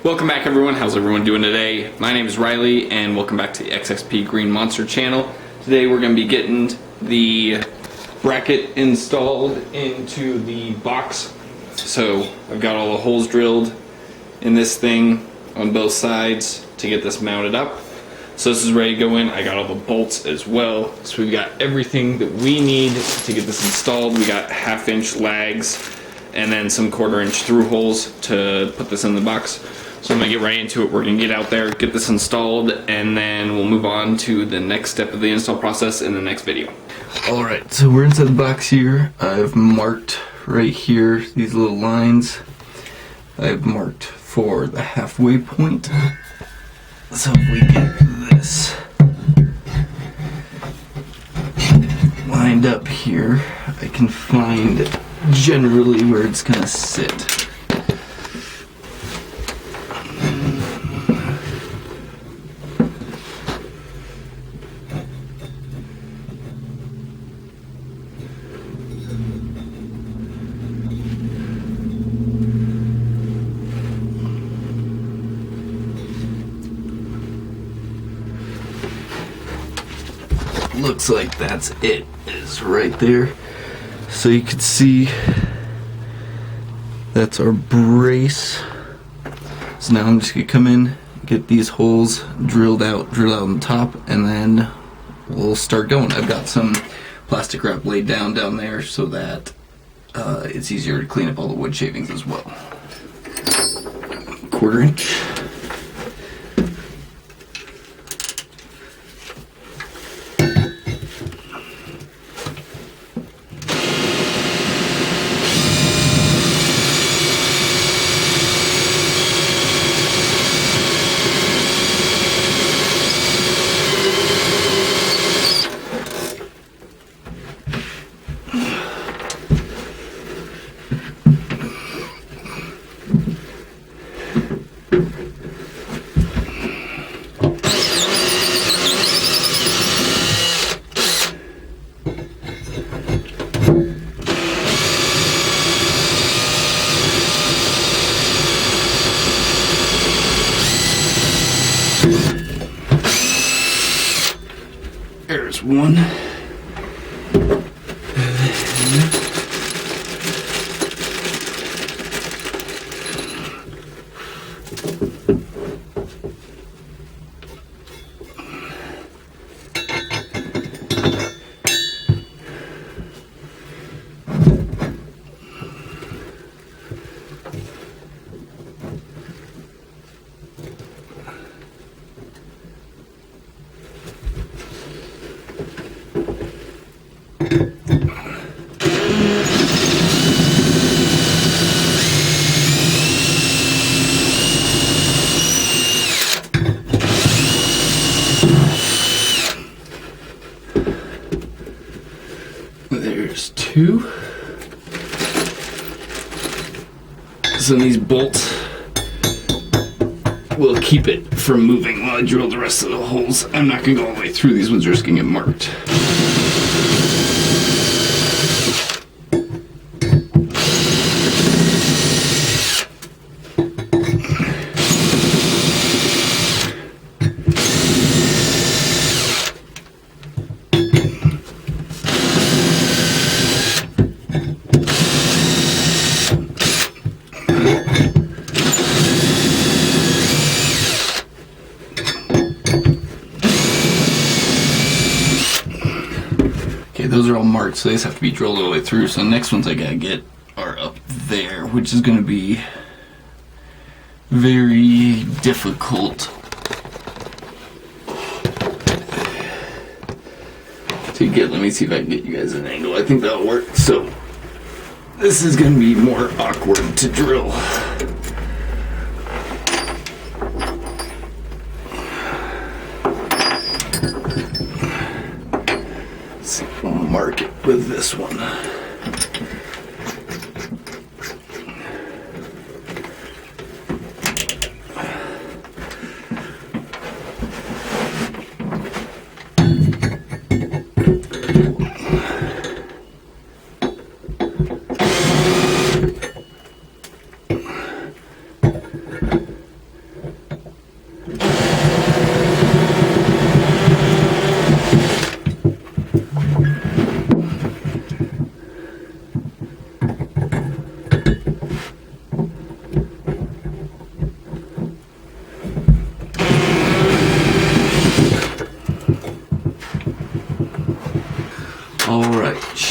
Welcome back everyone, how's everyone doing today? My name is Riley and welcome back to the XXP Green Monster channel. Today we're going to be getting the bracket installed into the box. So I've got all the holes drilled in this thing on both sides to get this mounted up. So this is ready to go in. I got all the bolts as well. So we've got everything that we need to get this installed. We got 1/2 inch lags and then some 1/4 inch through holes to put this in the box. So I'm gonna get right into it. We're gonna get out there, get this installed, and then we'll move on to the next step of the install process in the next video. Alright, so we're inside the box here. I've marked right here these little lines. I've marked for the halfway point. So if we get this lined up here, I can find generally where it's gonna sit. Looks like that's it, is right there. So you can see that's our brace. So now I'm just gonna come in, get these holes drilled out, drill out on top, and then we'll start going. I've got some plastic wrap laid down there so that it's easier to clean up all the wood shavings as well. 1/4 inch. There's one. There's 2. So these bolts will keep it from moving while I drill the rest of the holes. I'm not going to go all the way through. These ones are just going to get marked. Those are all marked, so they just have to be drilled all the way through. So the next ones I gotta get are up there, which is gonna be very difficult to get. Let me see if I can get you guys an angle. I think that'll work. So this is gonna be more awkward to drill. We'll mark it with this one.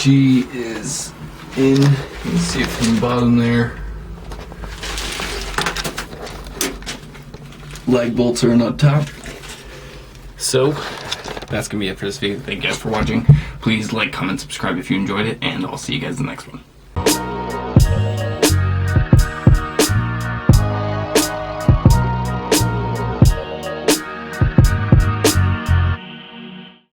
she is in. You can see it from the bottom there. Lag bolts are on top. So that's gonna be it for this video. Thank you guys for watching. Please like, comment, subscribe if you enjoyed it, and I'll see you guys in the next one.